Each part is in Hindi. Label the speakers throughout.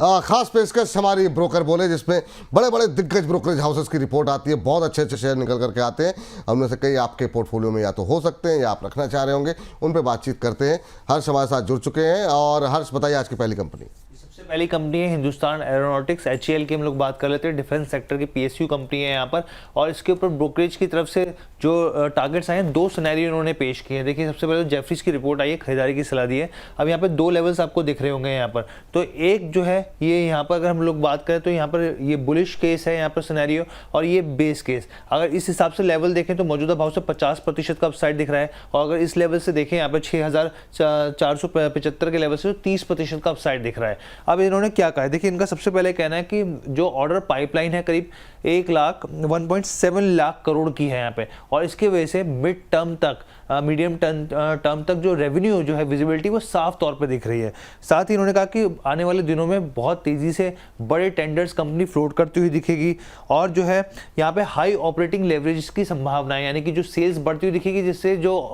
Speaker 1: खास पेशकश हमारी ब्रोकर बोले, जिसमें बड़े बड़े दिग्गज ब्रोकरेज हाउसेस की रिपोर्ट आती है, बहुत अच्छे अच्छे शेयर निकल करके आते हैं। उनमें से कई आपके पोर्टफोलियो में या तो हो सकते हैं या आप रखना चाह रहे होंगे, उन पर बातचीत करते हैं। हर्ष हमारे साथ जुड़ चुके हैं। और हर्ष, बताइए आज की पहली कंपनी।
Speaker 2: सबसे पहली कंपनी है हिंदुस्तान एरोनॉटिक्स, HAL की हम लोग बात कर लेते हैं। डिफेंस सेक्टर की PSU कंपनी है यहाँ पर, और इसके ऊपर ब्रोकरेज की तरफ से जो टारगेट्स आए हैं, 2 सिनेरियो इन्होंने पेश किए हैं। देखिए, सबसे पहले जेफरीज की रिपोर्ट आई है, खरीदारी की सलाह दी है। अब यहाँ पे 2 लेवल्स आपको दिख रहे होंगे यहाँ पर। तो एक जो है ये यहाँ पर अगर हम लोग बात करें तो यहाँ पर ये बुलिश केस है यहाँ पर सिनेरियो, और ये बेस केस। अगर इस हिसाब से लेवल देखें तो मौजूदा भाव से 50% का अपसाइड दिख रहा है, और अगर इस लेवल से देखें यहाँ पर 6475 के लेवल से 30% का अपसाइड दिख रहा है। अब इन्होंने क्या कहा है, देखिए इनका सबसे पहले कहना है कि जो ऑर्डर पाइपलाइन है करीब 1.7 लाख करोड़ की है यहाँ पे, और इसके वजह से मिड टर्म तक, मीडियम टर्म तक जो रेवेन्यू जो है विजिबिलिटी वो साफ तौर पे दिख रही है। साथ ही इन्होंने कहा कि आने वाले दिनों में बहुत तेजी से बड़े टेंडर्स कंपनी फ्लोट करती हुई दिखेगी, और जो है यहाँ पे हाई ऑपरेटिंग लेवरेज की संभावना है, यानी कि जो सेल्स बढ़ती हुई दिखेगी, जिससे जो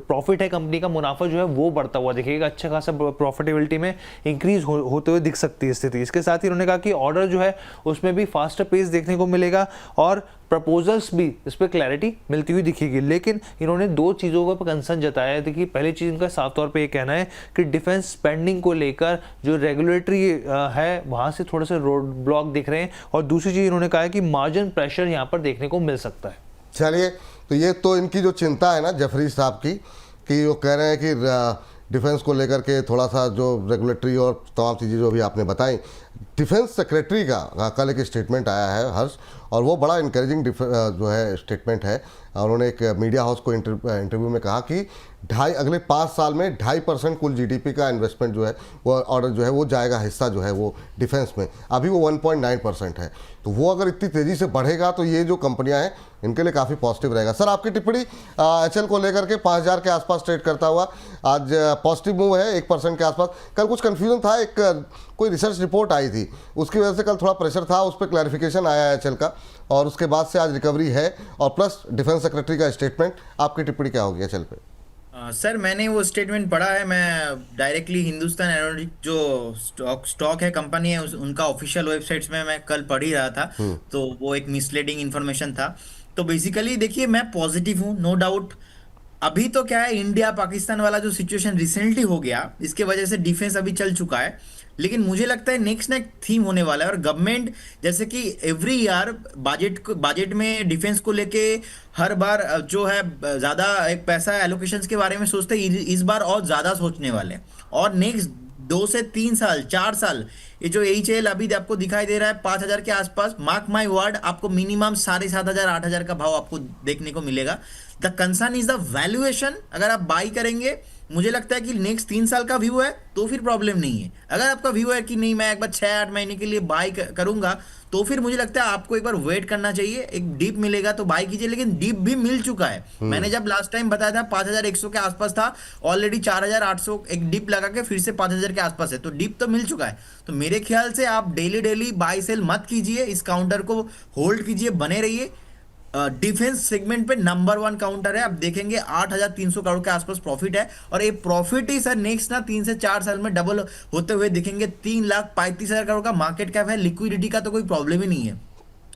Speaker 2: प्रॉफिट है कंपनी का, मुनाफा जो है वो बढ़ता हुआ दिखेगा। अच्छा खासा प्रॉफिटेबिलिटी में इंक्रीज होते हुए दिख सकती है स्थिति। इसके साथ ही उन्होंने कहा कि ऑर्डर जो है उसमें भी फास्टर पेस देखने को मिलेगा, और प्रपोजल्स भी इस पर क्लैरिटी मिलती हुई दिखेगी। लेकिन इन्होंने 2 चीज़ों पर कंसर्न जताया है। देखिए, पहली चीज़ इनका साफ तौर पे ये कहना है कि डिफेंस स्पेंडिंग को लेकर जो रेगुलेटरी है वहाँ से थोड़े से रोड ब्लॉक दिख रहे हैं, और दूसरी चीज़ इन्होंने कहा है कि मार्जिन प्रेशर यहाँ पर देखने को मिल सकता है।
Speaker 1: चलिए, तो ये तो इनकी जो चिंता है ना जेफरीज साहब की, कि वो कह रहे हैं कि डिफेंस को लेकर के थोड़ा सा जो रेगुलेटरी और तमाम चीज़ें जो भी आपने बताई। डिफेंस सेक्रेटरी का कल एक स्टेटमेंट आया है हर्ष, और वो बड़ा इनकरेजिंग जो है स्टेटमेंट है। उन्होंने एक मीडिया हाउस को इंटरव्यू में कहा कि अगले 5 साल में 2.5% कुल GDP का इन्वेस्टमेंट जो है वो ऑर्डर जो है वो जाएगा, हिस्सा जो है वो डिफेंस में। अभी वो 1.9% है। तो वो अगर इतनी तेज़ी से बढ़ेगा तो ये जो कंपनियां हैं इनके लिए काफ़ी पॉजिटिव रहेगा। सर, आपकी टिप्पणी HL को लेकर के 5000 के आसपास ट्रेड करता हुआ आज पॉजिटिव मूव है 1% के आसपास। कल कुछ कन्फ्यूजन था, एक कोई रिसर्च रिपोर्ट आई थी, उसकी वजह से कल थोड़ा प्रेशर था, उस पर क्लैरिफिकेशन आया है HL का, और उसके बाद से आज रिकवरी है, और प्लस डिफेंस सेक्रेटरी का स्टेटमेंट। आपकी टिप्पणी क्या होगी HL पे?
Speaker 3: सर, मैंने वो स्टेटमेंट पढ़ा है। मैं डायरेक्टली हिंदुस्तान एरोनॉटिक्स जो स्टॉक है, कंपनी है, उनका ऑफिशियल वेबसाइट्स में मैं कल पढ़ ही रहा था, तो वो एक मिसलीडिंग इन्फॉर्मेशन था। तो बेसिकली देखिए, मैं पॉजिटिव हूँ, नो डाउट। अभी तो क्या है, इंडिया पाकिस्तान वाला जो सिचुएशन रिसेंटली हो गया, इसके वजह से डिफेंस अभी चल चुका है, लेकिन मुझे लगता है नेक्स्ट थीम होने वाला है। और गवर्नमेंट जैसे कि एवरी ईयर बजट में डिफेंस को लेके हर बार जो है ज्यादा एक पैसा एलोकेशंस के बारे में सोचते हैं, इस बार और ज्यादा सोचने वाले हैं। और नेक्स्ट 2 से 3 साल 4 साल ये जो HL अभी आपको दिखाई दे रहा है 5000 के आसपास, मार्क माई वर्ड, आपको मिनिमम 7500 8000 का भाव आपको देखने को मिलेगा। The concern is the valuation. अगर आप बाई करेंगे, मुझे लगता है कि नेक्स्ट 3 साल का व्यू है तो फिर प्रॉब्लम नहीं है। अगर आपका व्यू है कि नहीं, मैं एक बार 6-8 महीने के लिए बाई करूंगा, तो फिर मुझे लगता है आपको एक बार वेट करना चाहिए। एक डीप मिलेगा तो बाई कीजिए, लेकिन डीप भी मिल चुका है। मैंने जब लास्ट टाइम बताया था 5100 के आसपास था, ऑलरेडी 4800 एक डीप लगा के फिर से 5000 के आसपास है, तो डीप तो मिल चुका है। तो मेरे ख्याल से आप डेली बाई सेल मत कीजिए, इस काउंटर को होल्ड कीजिए, बने रहिए। डिफेंस सेगमेंट पे नंबर 1 काउंटर है। आप देखेंगे 8300 करोड़ के आसपास प्रॉफिट है, और ये प्रॉफिट ही सर नेक्स्ट 3 से 4 साल में डबल होते हुए दिखेंगे। 3,35,000 करोड़ का मार्केट कैप है, लिक्विडिटी का तो कोई प्रॉब्लम ही नहीं है।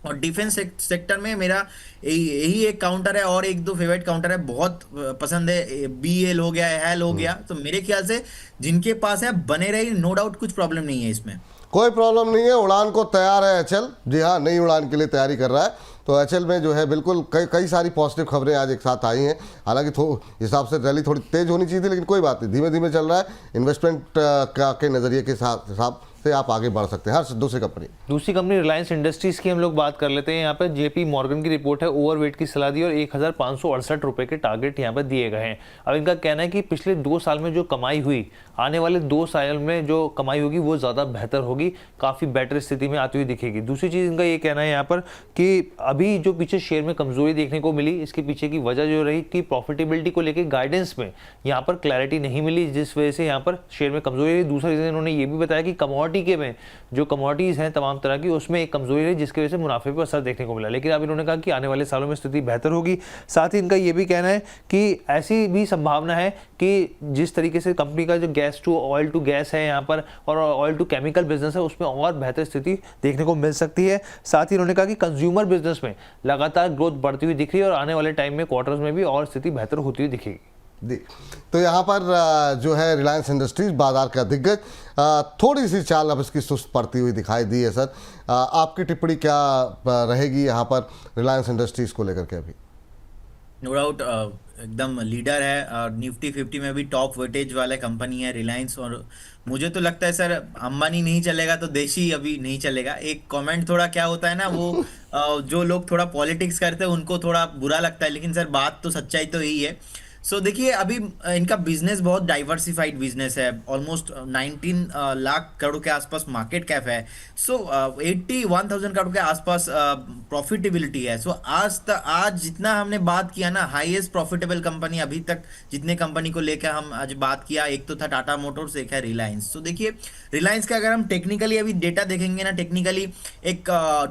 Speaker 3: और डिफेंस सेक्टर में मेरा यही एक काउंटर है, और 1-2 फेवरेट काउंटर है, बहुत पसंद है। BL हो गया, HAL हो गया। तो मेरे ख्याल से जिनके पास है बने रही, नो डाउट, कुछ प्रॉब्लम नहीं है इसमें, कोई
Speaker 1: प्रॉब्लम नहीं है। उड़ान को तैयार है HL, जी हाँ, नई उड़ान के लिए तैयारी कर रहा है। तो HL में जो है बिल्कुल कई सारी पॉजिटिव खबरें आज एक साथ आई हैं। हालांकि हिसाब से रैली थोड़ी तेज होनी चाहिए थी, लेकिन कोई बात नहीं, धीमे धीमे चल रहा है। इन्वेस्टमेंट के नज़रिए के हिसाब से आप आगे बढ़ सकते हैं। हर दूसरी कंपनी
Speaker 2: रिलायंस इंडस्ट्रीज की हम लोग बात कर लेते हैं। यहाँ पर JP मॉर्गन की रिपोर्ट है, ओवरवेट की सलाह दी और 1568 रुपए के टारगेट यहाँ पर दिए गए हैं। अब इनका कहना है कि पिछले 2 साल में जो कमाई हुई, आने वाले 2 साल में जो कमाई होगी वो ज़्यादा बेहतर होगी, काफ़ी बेटर स्थिति में आती हुई दिखेगी। दूसरी चीज़ इनका ये कहना है यहाँ पर कि अभी जो पीछे शेयर में कमजोरी देखने को मिली, इसके पीछे की वजह जो रही कि प्रॉफिटेबिलिटी को लेकर गाइडेंस में यहाँ पर क्लैरिटी नहीं मिली, जिस वजह से यहाँ पर शेयर में कमजोरी रही। दूसरा रीज़न इन्होंने ये भी बताया कि कमोडिटी कमोडिटी के में जो कमोडिटीज़ हैं तमाम तरह की, उसमें एक कमजोरी रही जिसकी वजह से मुनाफे पर असर देखने को मिला। लेकिन अब इन्होंने कहा कि आने वाले सालों में स्थिति बेहतर होगी। साथ ही इनका ये भी कहना है कि ऐसी भी संभावना है कि जिस तरीके से कंपनी का जो gas to oil to gas है यहाँ पर और ऑयल टू केमिकल बिजनेस है उसमें और बेहतर स्थिति देखने को मिल सकती है। साथ ही उन्होंने कहा कि कंज्यूमर बिजनेस में लगातार ग्रोथ बढ़ती हुई दिख रही है और आने वाले टाइम में क्वार्टर्स में भी और स्थिति बेहतर होती हुई दिखेगी।
Speaker 1: जी, तो यहाँ पर जो है रिलायंस इंडस्ट्रीज बाजार का दिग्गज, थोड़ी सी चाल अब इसकी सुस्त पड़ती हुई दिखाई दी है। सर, आपकी टिप्पणी क्या रहेगी यहाँ पर रिलायंस इंडस्ट्रीज को लेकर के? अभी
Speaker 3: नो डाउट एकदम लीडर है और निफ्टी 50 में भी टॉप वेटेज वाला कंपनी है रिलायंस। और मुझे तो लगता है सर, अंबानी नहीं चलेगा तो देश ही अभी नहीं चलेगा। एक कमेंट थोड़ा क्या होता है ना, वो जो लोग थोड़ा पॉलिटिक्स करते हैं उनको थोड़ा बुरा लगता है, लेकिन सर बात तो सच्चाई तो यही है। सो देखिए, अभी इनका बिजनेस बहुत डाइवर्सिफाइड बिजनेस है। ऑलमोस्ट 19 लाख करोड़ के आसपास मार्केट कैप है। सो 81,000 करोड़ के आसपास प्रॉफिटेबिलिटी है। सो आज जितना हमने बात किया ना, हाईएस्ट प्रॉफिटेबल कंपनी अभी तक जितने कंपनी को लेकर हम आज बात किया, एक तो था टाटा मोटर्स, एक है रिलायंस। तो देखिए, रिलायंस का अगर हम टेक्निकली अभी डेटा देखेंगे ना, टेक्निकली एक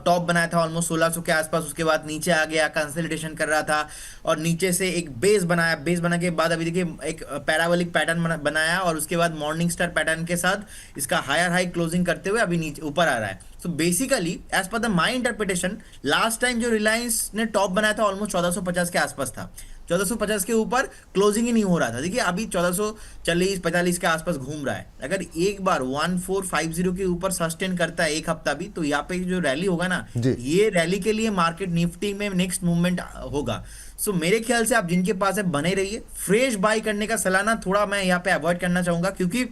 Speaker 3: टॉप बनाया था ऑलमोस्ट 1600 के आसपास, उसके बाद नीचे आ गया, कंसोलिडेशन कर रहा था और नीचे से एक बेस बनाया। बेस बना के बाद अभी देखिए एक पैराबोलिक पैटर्न बनाया और उसके बाद मॉर्निंग स्टार पैटर्न के साथ इसका हायर हाई क्लोजिंग करते हुए अभी नीचे ऊपर आ रहा है। So basically as per the my interpretation, last time जो रिलायंस ने टॉप बनाया था ऑलमोस्ट 1450 के आसपास था। 1450 के ऊपर क्लोजिंग ही नहीं हो रहा था। देखिए अभी 1440-45 के आसपास घूम रहा है। अगर एक बार 1450 के ऊपर सस्टेन करता है एक हफ्ता भी, तो यहाँ पे जो रैली होगा ना, ये रैली के लिए मार्केट निफ्टी में नेक्स्ट मूवमेंट होगा। सो मेरे ख्याल से आप जिनके पास है बने रहिए। फ्रेश बाय करने का सलाह ना थोड़ा मैं यहाँ पे अवॉइड करना चाहूंगा, क्योंकि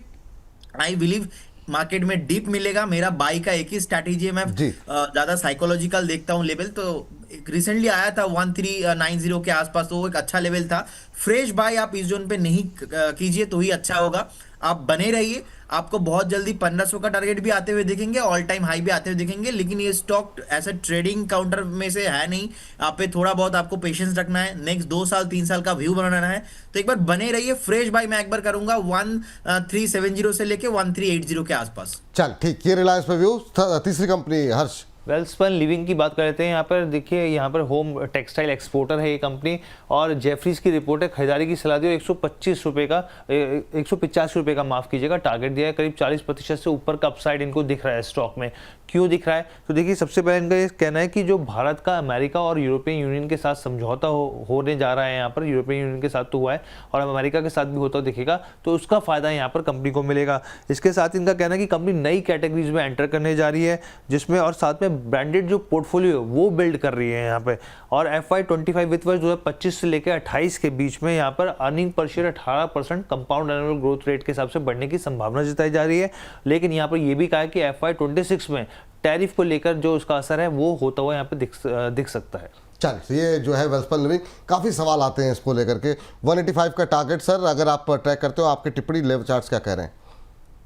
Speaker 3: आई बिलीव मार्केट में डीप मिलेगा। मेरा बाई का एक ही स्ट्रैटेजी है, मैं ज्यादा साइकोलॉजिकल देखता हूं लेवल। तो रिसेंटली आया था 1390 के आसपास, तो वो एक अच्छा लेवल था। फ्रेश बाय आप इस जोन पे नहीं कीजिए तो ही अच्छा होगा। आप बने रहिए, आपको बहुत जल्दी 1500 का टारगेट भी आते हुए दिखेंगे, ऑल टाइम हाई भी आते हुए दिखेंगे। लेकिन ये स्टॉक ऐसा ट्रेडिंग काउंटर में से है नहीं, आप पे थोड़ा बहुत आपको पेशेंस रखना है। नेक्स्ट 2 साल 3 साल का व्यू बनाना है, तो एक बार बने रहिए। फ्रेश बाय मैं एक बार करूंगा 1370 से लेके 1380 के आसपास।
Speaker 1: चल ठीक, ये रिलायंस पे व्यू। तीसरी कंपनी हर्ष,
Speaker 2: वेल्सपन लिविंग की बात कर लेते हैं। यहाँ पर देखिए, यहाँ पर होम टेक्सटाइल एक्सपोर्टर है ये कंपनी और जेफरीज की रिपोर्ट है, खरीदारी की सलाह दी और 125 रुपये का 185 रुपये का माफ़ कीजिएगा टारगेट दिया है। करीब 40% से ऊपर का अपसाइड इनको दिख रहा है स्टॉक में। क्यों दिख रहा है? तो देखिए, सबसे पहले इनका ये कहना है कि जो भारत का अमेरिका और यूरोपियन यूनियन के साथ समझौता होने जा रहा है, यहाँ पर यूरोपियन यूनियन के साथ तो हुआ है और अमेरिका के साथ भी होता दिखेगा, तो उसका फायदा यहाँ पर कंपनी को मिलेगा। इसके साथ इनका कहना है कि कंपनी नई कैटेगरीज में एंटर करने जा रही है, जिसमें और साथ में ब्रांडेड जो पोर्टफोलियो है वो बिल्ड कर रही है यहाँ पे। और FY25 वित्त वर्ष 2025 से लेकर 28 के बीच में यहाँ पर earning per share 18% compound annual growth rate के हिसाब से बढ़ने की संभावना जताई जा रही है। लेकिन यहाँ पर यह भी कहा है कि FY26 में टैरिफ को लेकर जो उसका असर है वो होता हुआ यहाँ पे दिख सकता है।
Speaker 1: चल, ये जो है वेल्सपन लिविंग, काफ़ी सवाल आते हैं इसको लेकर के। 185 का टारगेट सर, अगर आप ट्रैक करते हो, आपकी टिप्पणी, लेवल चार्ट्स क्या कह रहे हैं?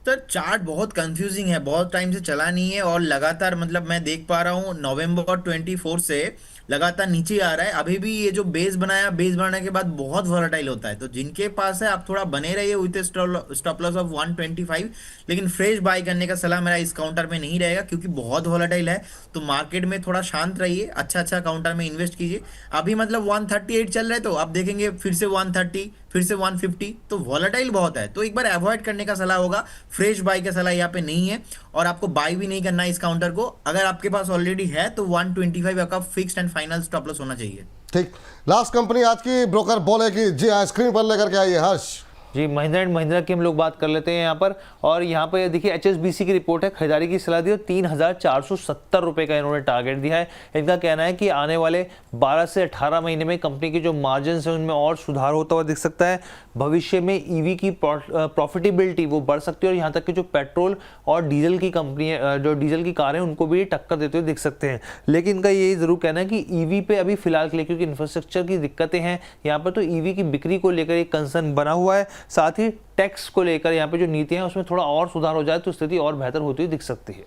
Speaker 3: सर चार्ट बहुत कंफ्यूजिंग है, बहुत टाइम से चला नहीं है और लगातार मतलब मैं देख पा रहा हूँ नवंबर 24 से लगातार नीचे आ रहा है। अभी भी ये जो बेस बनाने के बाद बहुत वॉलेटाइल होता है। तो जिनके पास है आप थोड़ा बने रहिए विद स्टॉप लॉस ऑफ 125, लेकिन फ्रेश बाय करने का सलाह मेरा इस काउंटर में नहीं रहेगा, क्योंकि बहुत वॉलेटाइल है। तो मार्केट में थोड़ा शांत रहिए, अच्छा काउंटर में इन्वेस्ट कीजिए। अभी मतलब 138 चल रहा है, तो आप देखेंगे फिर से 130, फिर से 150, तो वॉलेटाइल बहुत है। तो एक बार अवॉइड करने का सलाह होगा, फ्रेश बाय का सलाह यहाँ पे नहीं है और आपको बाय भी नहीं करना है इस काउंटर को। अगर आपके पास ऑलरेडी है तो 125 आपका fixed and final stop loss होना चाहिए।
Speaker 1: ठीक, लास्ट कंपनी आज की ब्रोकर बोलेगी। जी हाँ, स्क्रीन पर लेकर के आइए हर्ष
Speaker 2: जी। महिंद्रा एंड महिंद्रा की हम लोग बात कर लेते हैं यहाँ पर। और यहाँ पर देखिए HSBC की रिपोर्ट है, खरीदारी की सलाह दी और 3,470 रुपये का इन्होंने टारगेट दिया है। इनका कहना है कि आने वाले 12 से 18 महीने में कंपनी की जो मार्जिन है उनमें और सुधार होता हुआ दिख सकता है। भविष्य में EV की प्रॉफिटेबिलिटी वो बढ़ सकती है और यहाँ तक कि जो पेट्रोल और डीजल की कंपनी है, जो डीजल की कारें, उनको भी टक्कर देते हुए दिख सकते हैं। लेकिन इनका ये ज़रूर कहना है कि EV पे अभी फिलहाल के लिए, क्योंकि इंफ्रास्ट्रक्चर की दिक्कतें हैं यहाँ पर, तो EV की बिक्री को लेकर एक कंसर्न बना हुआ है। साथ ही टैक्स को लेकर यहाँ पे जो नीतियां हैं उसमें थोड़ा और सुधार हो जाए तो स्थिति और बेहतर होती हुई दिख सकती है।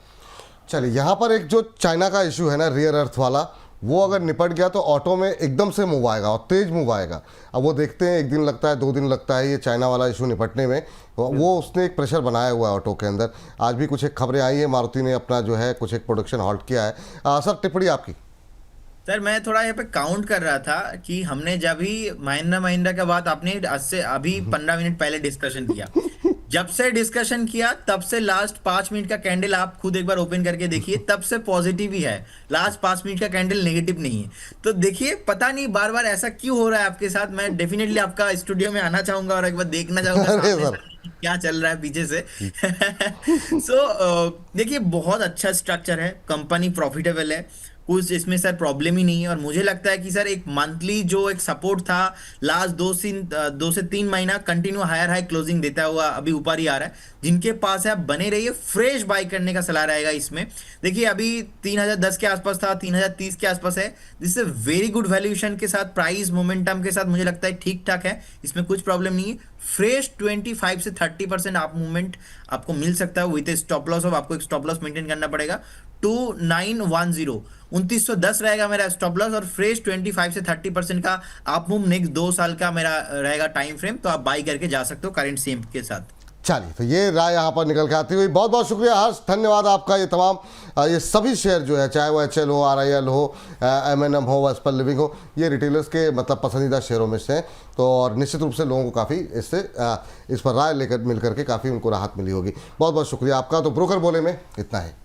Speaker 1: चलिए, यहाँ पर एक जो चाइना का इशू है ना, रियर अर्थ वाला, वो अगर निपट गया तो ऑटो में एकदम से मूव आएगा और तेज मूव आएगा। अब वो देखते हैं, 1 दिन लगता है, 2 दिन लगता है ये चाइना वाला इशू निपटने में, वो उसने एक प्रेशर बनाया हुआ है ऑटो के अंदर। आज भी कुछ एक खबरें आई है, मारुति ने अपना जो है कुछ एक प्रोडक्शन हॉल्ट किया है। सर, टिप्पणी आपकी।
Speaker 3: सर मैं थोड़ा यहाँ पे काउंट कर रहा था कि हमने जब भी महिंद्रा के बाद आपने आज से अभी 15 मिनट पहले डिस्कशन किया, जब से डिस्कशन किया तब से लास्ट 5 मिनट का कैंडल आप खुद एक बार ओपन करके देखिए, तब से पॉजिटिव ही है, लास्ट 5 मिनट का कैंडल नेगेटिव नहीं है। तो देखिए पता नहीं बार बार ऐसा क्यों हो रहा है आपके साथ। मैं डेफिनेटली आपका स्टूडियो में आना चाहूंगा और एक बार देखना चाहूंगा
Speaker 1: अरे
Speaker 3: सामने
Speaker 1: सर।
Speaker 3: से क्या चल रहा है पीछे से। देखिए बहुत अच्छा स्ट्रक्चर है, कंपनी प्रॉफिटेबल है, कुछ इसमें सर प्रॉब्लम ही नहीं है। और मुझे लगता है कि सर एक मंथली जो एक सपोर्ट था लास्ट 2 से 3 महीना कंटिन्यू हायर हाई क्लोजिंग देता हुआ अभी ऊपर ही आ रहा है। जिनके पास है आप बने रहिए, फ्रेश बाय करने का सलाह रहेगा इसमें। देखिए अभी 3010 के आसपास था, 3030 के आसपास है, जिससे वेरी गुड वैल्यूएशन के साथ, प्राइस मोमेंटम के साथ मुझे लगता है ठीक ठाक है, इसमें कुछ प्रॉब्लम नहीं है। फ्रेश 25 से 30% आप मूवमेंट आपको मिल सकता है विद स्टॉप लॉस। आपको एक स्टॉप लॉस मेंटेन करना पड़ेगा 2910, 2910 रहेगा मेरा स्टॉप लॉस। और फ्रेश 25 से 30% का आप मूव नेक्स्ट 2 साल का मेरा रहेगा टाइम फ्रेम, तो आप बाई करके जा सकते हो करंट सेम के साथ।
Speaker 1: चलिए, तो ये राय यहाँ पर निकल के आती हुई, बहुत बहुत शुक्रिया हर्ष, धन्यवाद आपका। ये तमाम ये सभी शेयर जो है, चाहे वो HL हो, RIL हो, M&M हो, वेस्पर लिविंग हो, ये रिटेलर्स के मतलब पसंदीदा शेयरों में से हैं। तो और निश्चित रूप से लोगों को काफ़ी इससे इस पर राय लेकर मिल करके काफ़ी उनको राहत मिली होगी। बहुत बहुत शुक्रिया आपका। तो ब्रोकर बोले में इतना है।